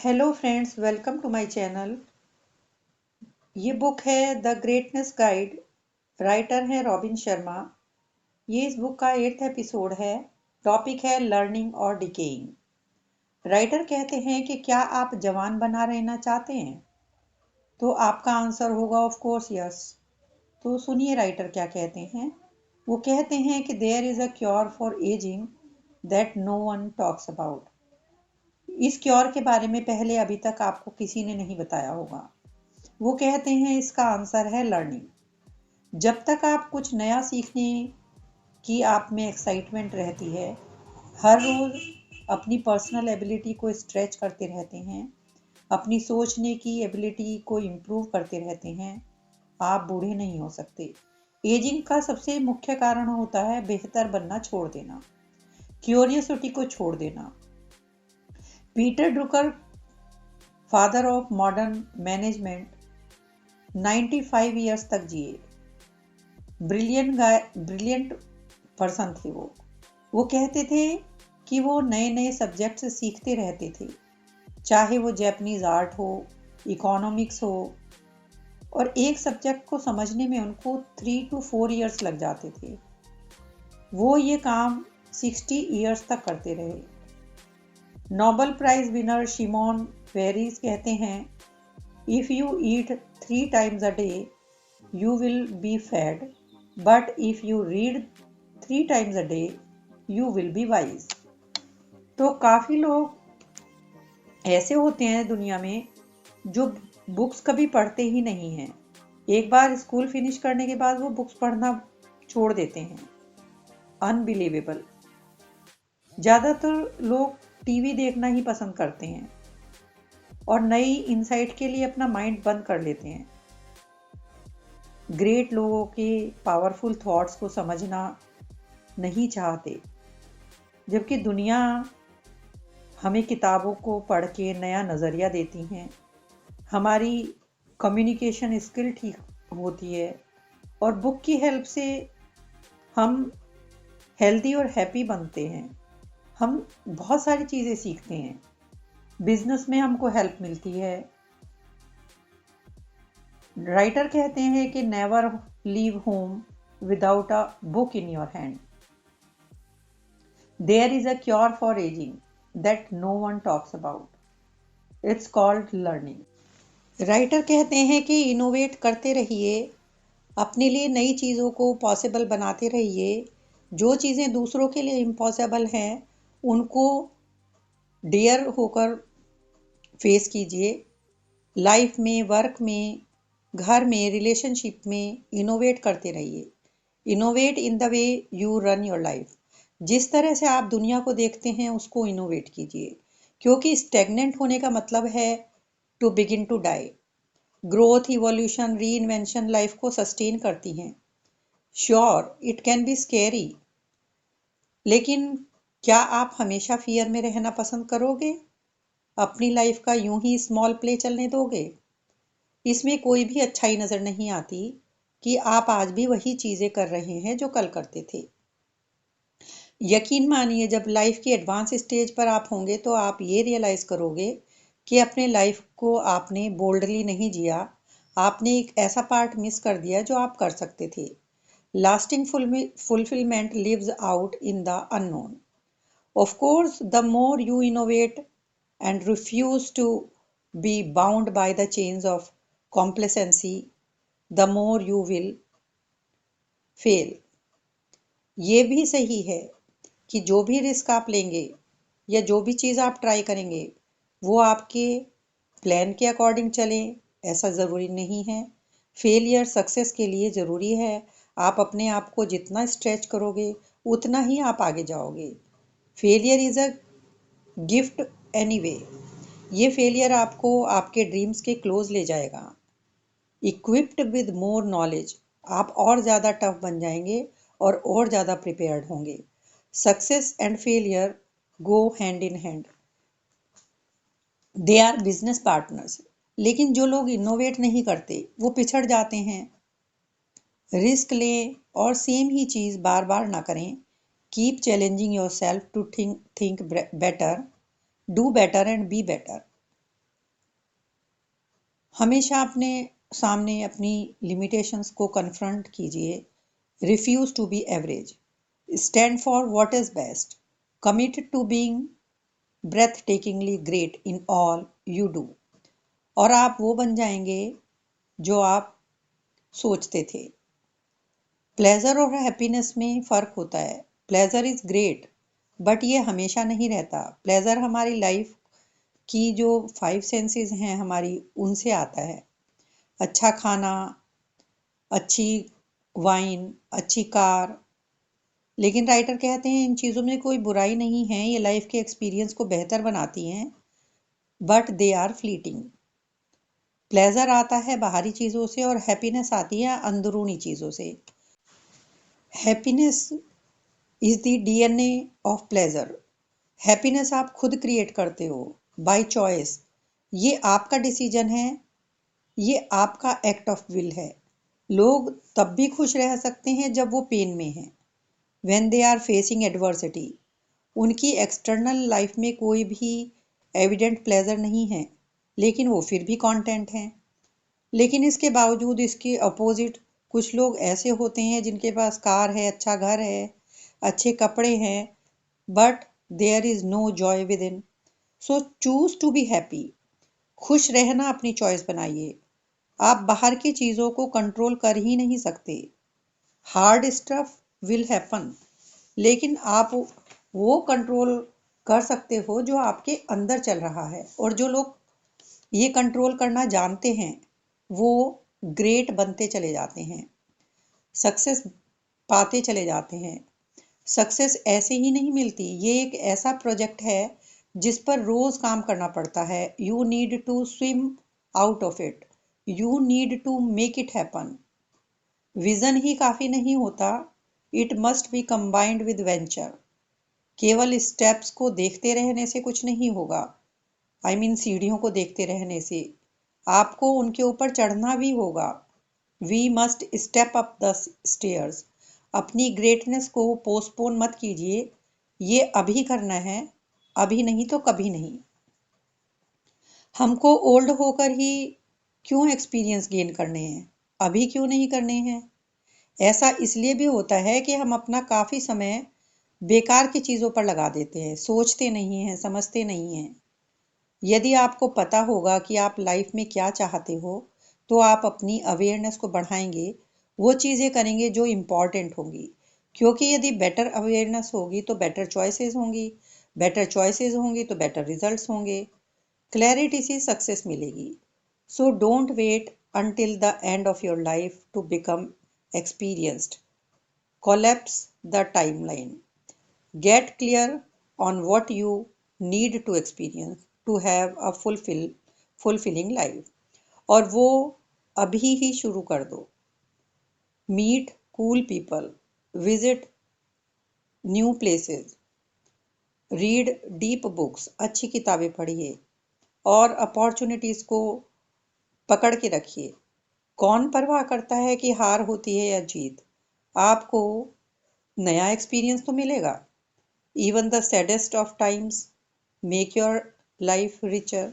Hello friends, welcome to my channel. ये book है the greatness guide. Writer है Robin Sharma. ये इस बुक का 8th एपिसोड है। टॉपिक है लर्निंग और डिकेइंग। राइटर कहते हैं कि क्या आप जवान बना रहना चाहते हैं? तो आपका आंसर होगा ऑफ कोर्स यस। तो सुनिए राइटर क्या कहते हैं। वो कहते हैं कि there is a cure for ageing that no one talks about. इस क्योर के बारे में पहले अभी तक आपको किसी ने नहीं बताया होगा। वो कहते हैं इसका आंसर है लर्निंग। जब तक आप कुछ नया सीखने की आप में एक्साइटमेंट रहती है, हर रोज अपनी पर्सनल एबिलिटी को स्ट्रेच करते रहते हैं, अपनी सोचने की एबिलिटी को इम्प्रूव करते रहते हैं, आप बूढ़े नहीं हो सकते। एजिंग का सबसे मुख्य कारण होता है बेहतर बनना छोड़ देना, क्यूरियोसिटी को छोड़ देना। Peter Drucker, father of modern management, 95 years तक जिए। ब्रिलियंट पर्सन थे वो कहते थे कि वो नए नए सब्जेक्ट्स सीखते रहते थे, चाहे वो जैपनीज आर्ट हो, इकोनॉमिक्स हो, और एक सब्जेक्ट को समझने में उनको 3 to 4 ईयर्स लग जाते थे। वो ये काम 60 ईयर्स तक करते रहे। Nobel prize winner Shimon Peres कहते हैं, if you eat 3 times a day you will be fed, but if you read 3 times a day you will be wise। तो काफ़ी लोग ऐसे होते हैं दुनिया में जो बुक्स कभी पढ़ते ही नहीं हैं। एक बार स्कूल फिनिश करने के बाद वो बुक्स पढ़ना छोड़ देते हैं। अनबिलीवेबल। ज़्यादातर लोग टीवी देखना ही पसंद करते हैं और नई इंसाइट के लिए अपना माइंड बंद कर लेते हैं। ग्रेट लोगों के पावरफुल थॉट्स को समझना नहीं चाहते, जबकि दुनिया हमें किताबों को पढ़ के नया नज़रिया देती हैं। हमारी कम्युनिकेशन स्किल ठीक होती है और बुक की हेल्प से हम हेल्दी और हैप्पी बनते हैं। हम बहुत सारी चीज़ें सीखते हैं। बिजनेस में हमको हेल्प मिलती है। राइटर कहते हैं कि never leave home without a book in your hand. There is a cure for ageing that no one talks about. It's called learning. Writer कहते हैं कि इनोवेट करते रहिए, अपने लिए नई चीज़ों को पॉसिबल बनाते रहिए। जो चीज़ें दूसरों के लिए इम्पॉसिबल हैं उनको डेयर होकर फेस कीजिए। लाइफ में, वर्क में, घर में, रिलेशनशिप में इनोवेट करते रहिए। Innovate in the way you run your life. जिस तरह से आप दुनिया को देखते हैं उसको इनोवेट कीजिए, क्योंकि स्टेगनेंट होने का मतलब है to begin to die. Growth, evolution, reinvention life को सस्टेन करती हैं। Sure it can be scary, लेकिन क्या आप हमेशा फियर में रहना पसंद करोगे? अपनी लाइफ का यूं ही स्मॉल प्ले चलने दोगे? इसमें कोई भी अच्छाई नजर नहीं आती कि आप आज भी वही चीजें कर रहे हैं जो कल करते थे। यकीन मानिए, जब लाइफ की एडवांस स्टेज पर आप होंगे तो आप ये रियलाइज करोगे कि अपने लाइफ को आपने बोल्डली नहीं जिया। आपने एक ऐसा पार्ट मिस कर दिया जो आप कर सकते थे। Lasting fulfilment lives out in the unknown. Of course, the more you innovate and refuse to be bound by the chains of complacency, the more you will fail। ये भी सही है कि जो भी रिस्क आप लेंगे या जो भी चीज़ आप ट्राई करेंगे वो आपके प्लान के अकॉर्डिंग चले, ऐसा ज़रूरी नहीं है। फेलियर सक्सेस के लिए ज़रूरी है। आप अपने आप को जितना स्ट्रेच करोगे उतना ही आप आगे जाओगे। Failure is a gift anyway. ये फेलियर आपको आपके ड्रीम्स के क्लोज ले जाएगा। इक्विप्ड विद मोर नॉलेज, आप और ज़्यादा टफ बन जाएंगे और ज़्यादा प्रिपेयर्ड होंगे। Success and failure go hand in hand, they are business partners. लेकिन जो लोग इनोवेट नहीं करते वो पिछड़ जाते हैं। रिस्क लें और सेम ही चीज़ बार बार ना करें। Keep challenging yourself to think better, do better and be better. हमेशा अपने सामने अपनी लिमिटेशंस को कन्फ्रंट कीजिए। Refuse to be average, stand for what is best, committed to being breathtakingly great in all you do. और आप वो बन जाएंगे जो आप सोचते थे। प्लेजर और हैप्पीनेस में फ़र्क होता है। प्लेजर इज़ ग्रेट, बट ये हमेशा नहीं रहता। प्लेजर हमारी लाइफ की जो 5 सेंसेस हैं हमारी, उनसे आता है। अच्छा खाना, अच्छी वाइन, अच्छी कार। लेकिन राइटर कहते हैं इन चीज़ों में कोई बुराई नहीं है, ये लाइफ के एक्सपीरियंस को बेहतर बनाती हैं, but they are fleeting. Pleasure आता है बाहरी चीज़ों से और हैप्पीनेस आती है अंदरूनी चीज़ों से। Happiness is the DNA of pleasure. Happiness आप खुद क्रिएट करते हो बाय चॉइस। ये आपका डिसीजन है, ये आपका एक्ट ऑफ विल है। लोग तब भी खुश रह सकते हैं जब वो पेन में हैं, when they are facing adversity. उनकी एक्सटर्नल लाइफ में कोई भी एविडेंट प्लेजर नहीं है, लेकिन वो फिर भी कॉन्टेंट हैं। लेकिन इसके बावजूद इसके अपोजिट कुछ लोग ऐसे होते हैं जिनके पास कार है, अच्छा घर है, अच्छे कपड़े हैं, but there is no joy within. So choose to be happy. खुश रहना अपनी चॉइस बनाइए। आप बाहर की चीज़ों को कंट्रोल कर ही नहीं सकते। हार्ड स्टफ विल हैपन, लेकिन आप वो कंट्रोल कर सकते हो जो आपके अंदर चल रहा है। और जो लोग ये कंट्रोल करना जानते हैं वो ग्रेट बनते चले जाते हैं, सक्सेस पाते चले जाते हैं। सक्सेस ऐसे ही नहीं मिलती, ये एक ऐसा प्रोजेक्ट है जिस पर रोज काम करना पड़ता है। You need to swim out of it, you need to make it happen. Vision ही काफी नहीं होता, it must be combined with venture. केवल स्टेप्स को देखते रहने से कुछ नहीं होगा। सीढ़ियों को देखते रहने से आपको उनके ऊपर चढ़ना भी होगा। We must step up the stairs. अपनी ग्रेटनेस को पोस्टपोन मत कीजिए, ये अभी करना है, अभी नहीं तो कभी नहीं। हमको ओल्ड होकर ही क्यों एक्सपीरियंस गेन करने हैं, अभी क्यों नहीं करने हैं? ऐसा इसलिए भी होता है कि हम अपना काफ़ी समय बेकार की चीज़ों पर लगा देते हैं, सोचते नहीं हैं, समझते नहीं हैं। यदि आपको पता होगा कि आप लाइफ में क्या चाहते हो, तो आप अपनी अवेयरनेस को बढ़ाएंगे, वो चीज़ें करेंगे जो इम्पॉर्टेंट होंगी। क्योंकि यदि बेटर अवेयरनेस होगी तो बेटर चॉइसेस होंगी, बेटर चॉइसेस होंगी तो बेटर रिजल्ट्स होंगे, क्लैरिटी से सक्सेस मिलेगी। So don't wait until the end of your life to become experienced. Collapse the timeline. Get clear on what you need to experience to have a fulfilling life. और वो अभी ही शुरू कर दो। Meet cool people, visit new places, read deep books, अच्छी किताबें पढ़िए और अपॉर्चुनिटीज़ को पकड़ के रखिए। कौन परवाह करता है कि हार होती है या जीत? आपको नया एक्सपीरियंस तो मिलेगा। Even the saddest of times make your life richer.